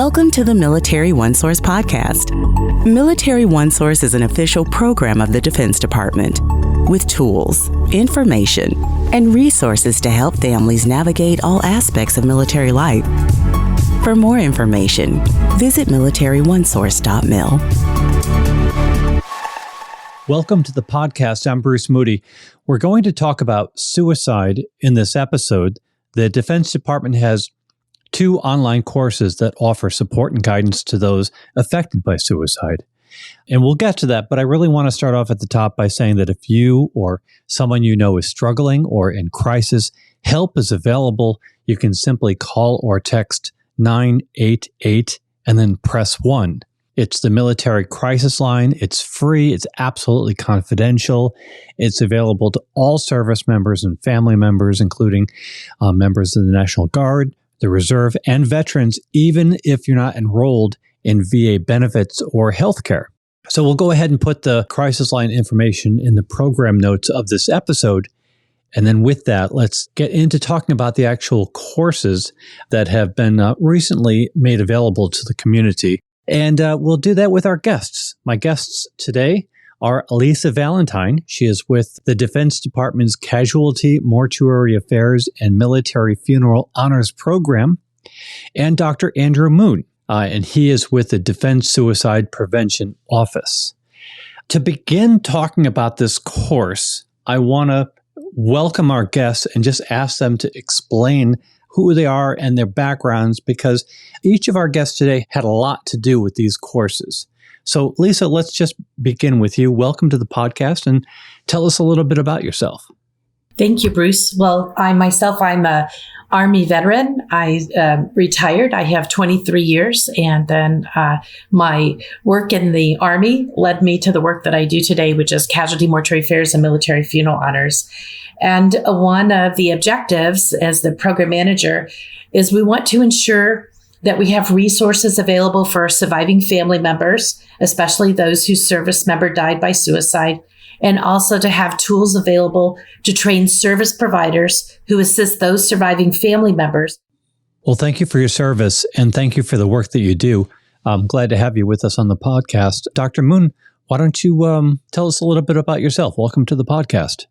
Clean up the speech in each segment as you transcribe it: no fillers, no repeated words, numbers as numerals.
Welcome to the Military OneSource podcast. Military OneSource is an official program of the Defense Department with tools, information, and resources to help families navigate all aspects of military life. For more information, visit militaryonesource.mil. Welcome to the podcast. I'm Bruce Moody. We're going to talk about suicide in this episode. The Defense Department has 2 online courses that offer support and guidance to those affected by suicide. And we'll get to that, but I really want to start off at the top by saying that if you or someone you know is struggling or in crisis, help is available. You can simply call or text 988 and then press 1. It's the military crisis line. It's free. It's absolutely confidential. It's available to all service members and family members, including members of the National Guard, the Reserve, and veterans, even if you're not enrolled in VA benefits or healthcare. So we'll go ahead and put the crisis line information in the program notes of this episode. And then with that, let's get into talking about the actual courses that have been recently made available to the community. And we'll do that with our guests. My guests today are Lisa Valentine. She is with the Defense Department's Casualty, Mortuary Affairs, and Military Funeral Honors Program, and Dr. Andrew Moon, and he is with the Defense Suicide Prevention Office. To begin talking about this course, I want to welcome our guests and just ask them to explain who they are and their backgrounds, because each of our guests today had a lot to do with these courses. So, Lisa, let's just begin with you. Welcome to the podcast and tell us a little bit about yourself. Thank you, Bruce. Well, I'm a Army veteran. I retired. I have 23 years, and then my work in the Army led me to the work that I do today, which is Casualty, Mortuary Affairs, and Military Funeral Honors. And one of the objectives as the program manager is we want to ensure that we have resources available for surviving family members, especially those whose service member died by suicide, and also to have tools available to train service providers who assist those surviving family members. Well, thank you for your service, and thank you for the work that you do. I'm glad to have you with us on the podcast. Dr. Moon, why don't you tell us a little bit about yourself? Welcome to the podcast.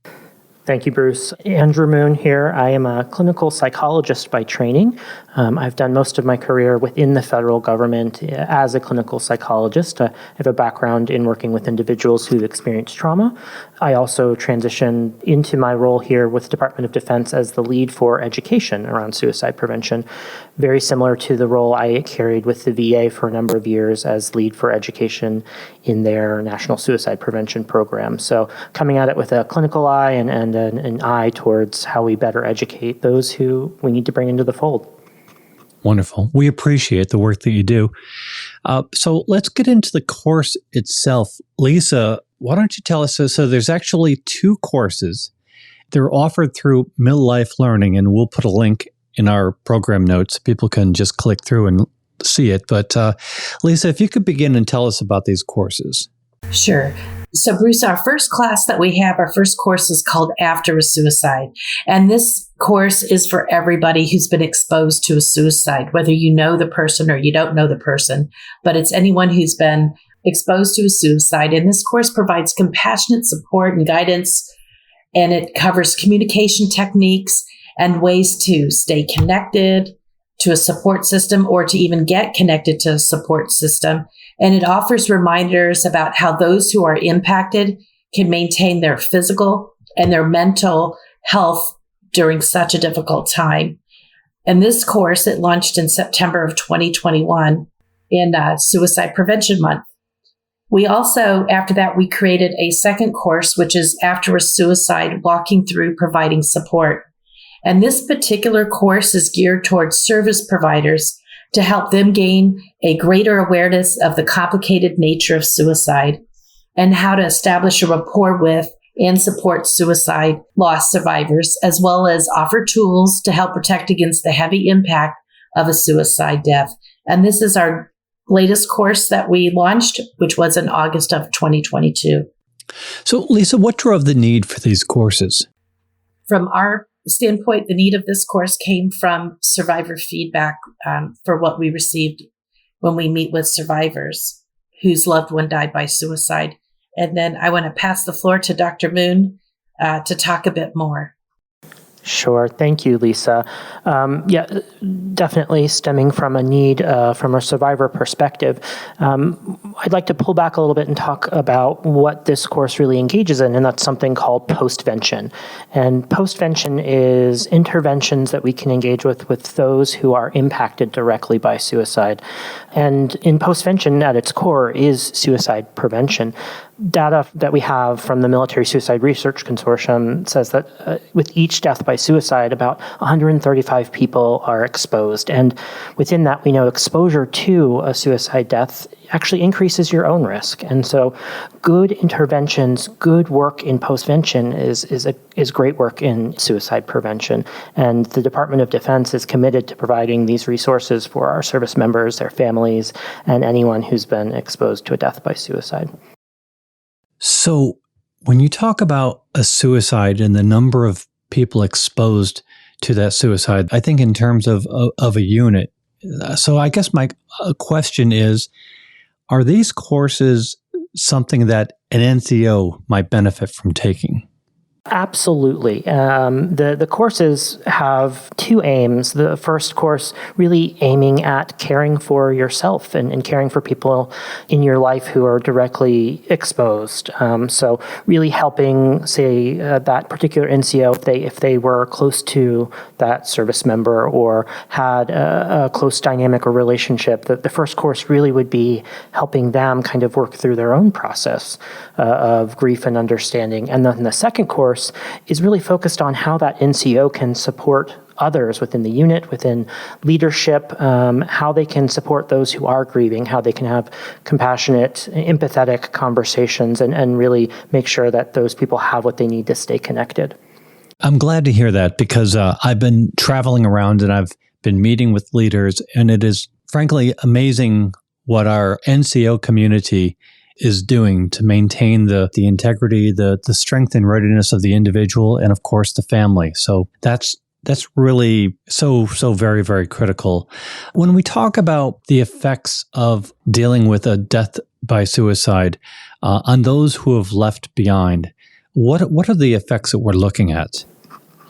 Thank you, Bruce. Andrew Moon here. I am a clinical psychologist by training. I've done most of my career within the federal government as a clinical psychologist. I have a background in working with individuals who've experienced trauma. I also transitioned into my role here with the Department of Defense as the lead for education around suicide prevention, very similar to the role I carried with the VA for a number of years as lead for education in their National Suicide Prevention Program. So coming at it with a clinical eye and an eye towards how we better educate those who we need to bring into the fold. Wonderful. We appreciate the work that you do. So let's get into the course itself. Lisa, why don't you tell us, so there's actually 2 courses. They're offered through MilLife Learning, and we'll put a link in our program notes. People can just click through and see it. But Lisa, if you could begin and tell us about these courses. Sure. So, Bruce, our first course is called After a Suicide. And this course is for everybody who's been exposed to a suicide, whether you know the person or you don't know the person, but it's anyone who's been exposed to a suicide. And this course provides compassionate support and guidance, and it covers communication techniques and ways to stay connected to a support system or to even get connected to a support system. And it offers reminders about how those who are impacted can maintain their physical and their mental health during such a difficult time. And this course, it launched in September of 2021 in Suicide Prevention Month. We also, after that, we created a second course, which is After a Suicide, Walking Through Providing Support. And this particular course is geared towards service providers to help them gain a greater awareness of the complicated nature of suicide and how to establish a rapport with and support suicide loss survivors, as well as offer tools to help protect against the heavy impact of a suicide death. And this is our latest course that we launched, which was in August of 2022. So, Lisa, what drove the need for these courses? From our standpoint, the need of this course came from survivor feedback for what we received when we meet with survivors whose loved one died by suicide. And then I want to pass the floor to Dr. Moon to talk a bit more. Sure. Thank you, Lisa. Definitely stemming from a need from a survivor perspective. I'd like to pull back a little bit and talk about what this course really engages in, and that's something called postvention. And postvention is interventions that we can engage with those who are impacted directly by suicide. And in postvention, at its core, is suicide prevention. Data that we have from the Military Suicide Research Consortium says that with each death by suicide, about 135 people are exposed. And within that, we know exposure to a suicide death actually increases your own risk. And so good interventions, good work in postvention is great work in suicide prevention. And the Department of Defense is committed to providing these resources for our service members, their families, and anyone who's been exposed to a death by suicide. So when you talk about a suicide and the number of people exposed to that suicide, I think in terms of a unit. So I guess my question is, are these courses something that an NCO might benefit from taking? Absolutely. The courses have two aims. The first course really aiming at caring for yourself and caring for people in your life who are directly exposed. So really helping, say, that particular NCO, if they were close to that service member or had a close dynamic or relationship, the first course really would be helping them kind of work through their own process of grief and understanding. And then the second course is really focused on how that NCO can support others within the unit, within leadership, how they can support those who are grieving, how they can have compassionate, empathetic conversations, and really make sure that those people have what they need to stay connected. I'm glad to hear that because I've been traveling around and I've been meeting with leaders, and it is frankly amazing what our NCO community is doing to maintain the integrity, the strength and readiness of the individual, and of course the family. So that's really so very, very critical. When we talk about the effects of dealing with a death by suicide on those who have left behind, what are the effects that we're looking at?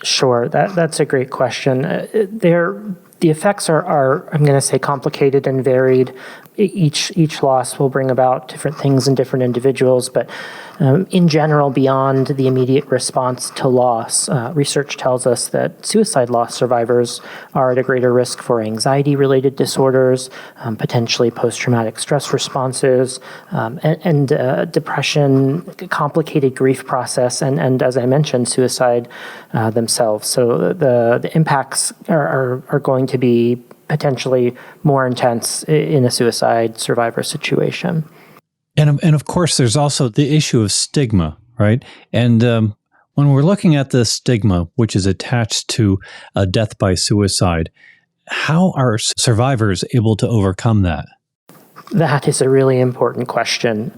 Sure, that's a great question. The effects are I'm going to say, complicated and varied. Each loss will bring about different things in different individuals, but in general, beyond the immediate response to loss, research tells us that suicide loss survivors are at a greater risk for anxiety-related disorders, potentially post-traumatic stress responses, and depression, complicated grief process, and as I mentioned, suicide themselves. So the impacts are going to be potentially more intense in a suicide survivor situation. And of course, there's also the issue of stigma, right? And when we're looking at the stigma, which is attached to a death by suicide, how are survivors able to overcome that? That is a really important question.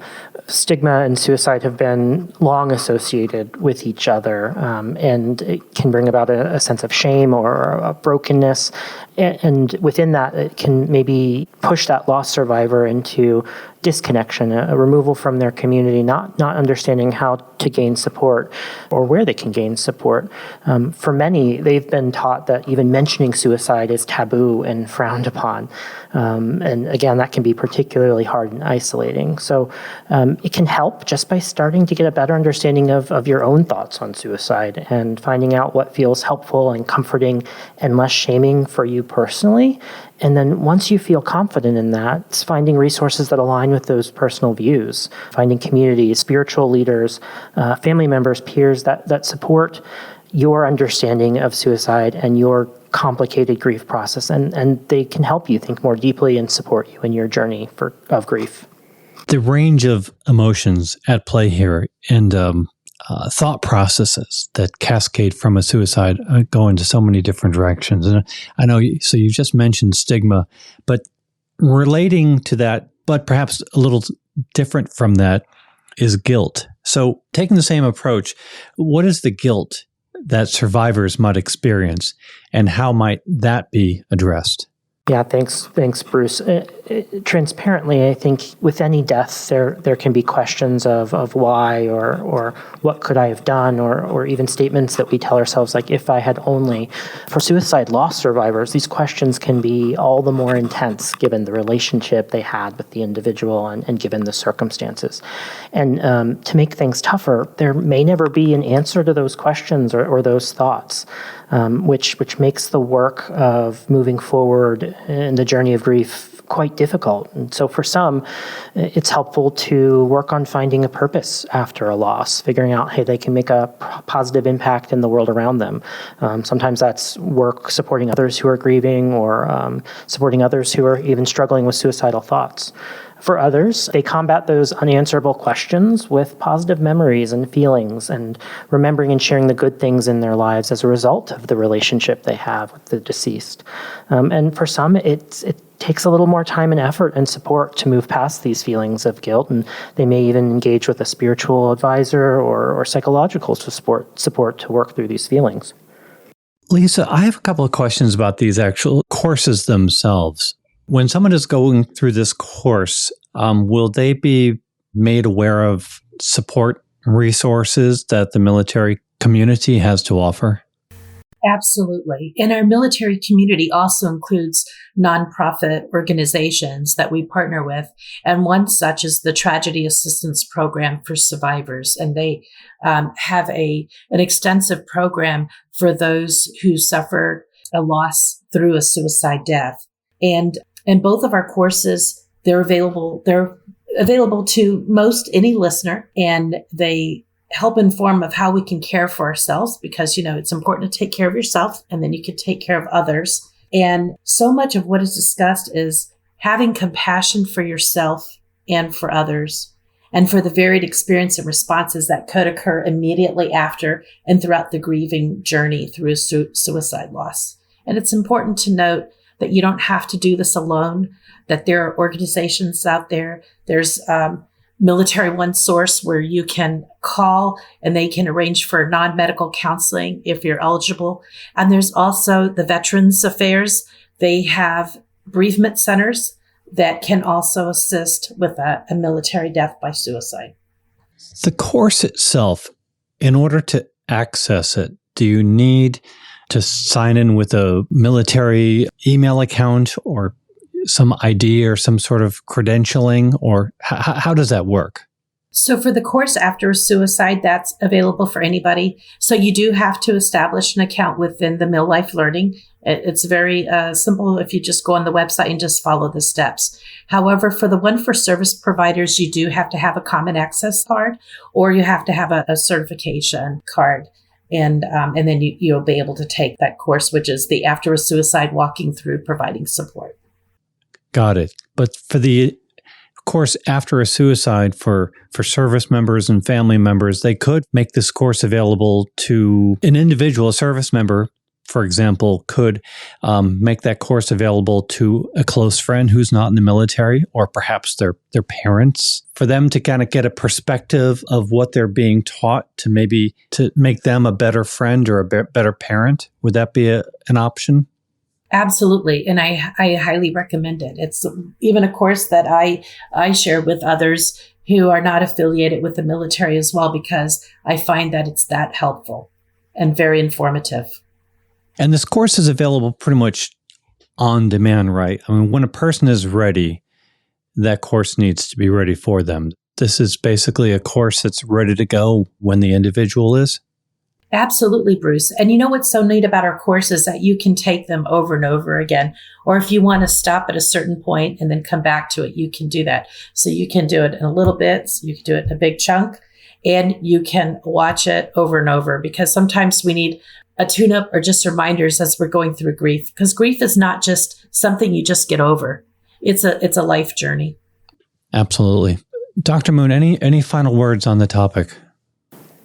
Stigma and suicide have been long associated with each other, and it can bring about a sense of shame or a brokenness. And within that, it can maybe push that lost survivor into disconnection, a removal from their community, not understanding how to gain support or where they can gain support. For many, they've been taught that even mentioning suicide is taboo and frowned upon. And again, that can be particularly hard and isolating. So it can help just by starting to get a better understanding of your own thoughts on suicide and finding out what feels helpful and comforting and less shaming for you personally. And then once you feel confident in that, it's finding resources that align with those personal views, finding communities, spiritual leaders, family members, peers that support your understanding of suicide and your complicated grief process. And they can help you think more deeply and support you in your journey of grief. The range of emotions at play here and thought processes that cascade from a suicide go into so many different directions. And I know, so you just mentioned stigma, but relating to that, but perhaps a little different from that, is guilt. So taking the same approach, what is the guilt that survivors might experience, and how might that be addressed? Yeah, thanks, Bruce. Transparently, I think with any death, there can be questions of why or what could I have done, or even statements that we tell ourselves like, if I had only. For suicide loss survivors, these questions can be all the more intense given the relationship they had with the individual and given the circumstances. And to make things tougher, there may never be an answer to those questions or those thoughts, which makes the work of moving forward in the journey of grief quite difficult. And so for some, it's helpful to work on finding a purpose after a loss, figuring out, hey, they can make a positive impact in the world around them. Sometimes that's work supporting others who are grieving, or supporting others who are even struggling with suicidal thoughts. For others, they combat those unanswerable questions with positive memories and feelings, and remembering and sharing the good things in their lives as a result of the relationship they have with the deceased. And for some, it takes a little more time and effort and support to move past these feelings of guilt, and they may even engage with a spiritual advisor or psychological support to work through these feelings. Lisa, I have a couple of questions about these actual courses themselves. When someone is going through this course, will they be made aware of support resources that the military community has to offer? Absolutely. And our military community also includes nonprofit organizations that we partner with. And one such is the Tragedy Assistance Program for Survivors. And they have an extensive program for those who suffer a loss through a suicide death. And both of our courses, they're available to most any listener, and they help inform of how we can care for ourselves, because, it's important to take care of yourself and then you can take care of others. And so much of what is discussed is having compassion for yourself and for others, and for the varied experience and responses that could occur immediately after and throughout the grieving journey through a suicide loss. And it's important to note that you don't have to do this alone, that there are organizations out there. There's Military OneSource, where you can call and they can arrange for non-medical counseling if you're eligible. And there's also the Veterans Affairs. They have bereavement centers that can also assist with a military death by suicide. The course itself, in order to access it, do you need to sign in with a military email account or some ID or some sort of credentialing, or how does that work? So for the course after suicide, that's available for anybody. So you do have to establish an account within the MilLife Learning. It's very simple if you just go on the website and just follow the steps. However, for the one for service providers, you do have to have a common access card, or you have to have a certification card. And then you'll be able to take that course, which is the After a Suicide Walking Through Providing Support. Got it. But for the course after a suicide for service members and family members, they could make this course available to an individual. A service member, for example, could make that course available to a close friend who's not in the military, or perhaps their parents, for them to kind of get a perspective of what they're being taught to make them a better friend or a better parent. Would that be an option? Absolutely. And I highly recommend it. It's even a course that I share with others who are not affiliated with the military as well, because I find that it's that helpful and very informative. And this course is available pretty much on demand, right? I mean, when a person is ready, that course needs to be ready for them. This is basically a course that's ready to go when the individual is? Absolutely, Bruce. And you know what's so neat about our courses, that you can take them over and over again. Or if you want to stop at a certain point and then come back to it, you can do that. So you can do it in a little bits, you can do it in a big chunk, and you can watch it over and over, because sometimes we need a tune-up or just reminders as we're going through grief, because grief is not just something you just get over. It's a life journey. Absolutely. Dr. Moon, any final words on the topic?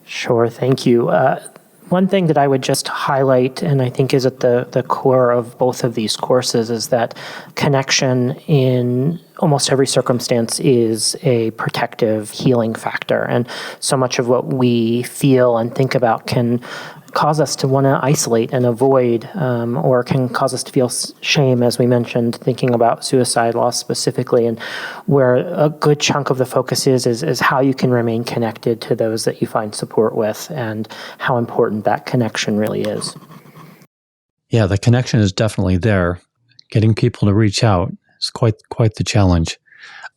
Sure, thank you. One thing that I would just highlight, and I think is at the core of both of these courses, is that connection in almost every circumstance is a protective healing factor. And so much of what we feel and think about can cause us to want to isolate and avoid, or can cause us to feel shame, as we mentioned, thinking about suicide loss specifically, and where a good chunk of the focus is how you can remain connected to those that you find support with, and how important that connection really is. Yeah, the connection is definitely there. Getting people to reach out is quite the challenge.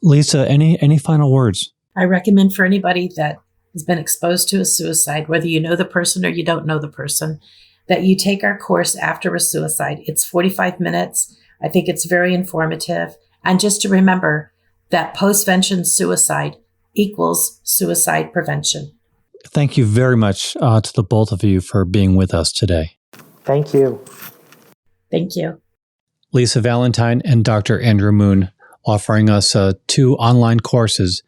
Lisa, any final words? I recommend for anybody that has been exposed to a suicide, whether you know the person or you don't know the person, that you take our course After a Suicide. It's 45 minutes. I think it's very informative. And just to remember that postvention suicide equals suicide prevention. Thank you very much to the both of you for being with us today. Thank you. Thank you. Lisa Valentine and Dr. Andrew Moon offering us 2 online courses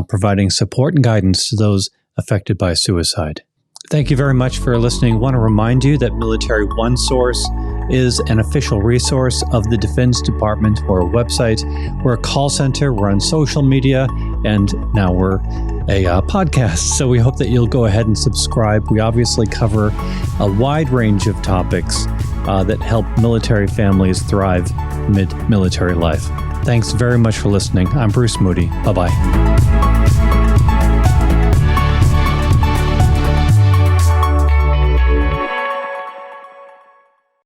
providing support and guidance to those affected by suicide. Thank you very much for listening. I want to remind you that Military OneSource is an official resource of the Defense Department. We're a website, we're a call center, we're on social media, and now we're a podcast. So we hope that you'll go ahead and subscribe. We obviously cover a wide range of topics that help military families thrive mid-military life. Thanks very much for listening. I'm Bruce Moody. Bye-bye.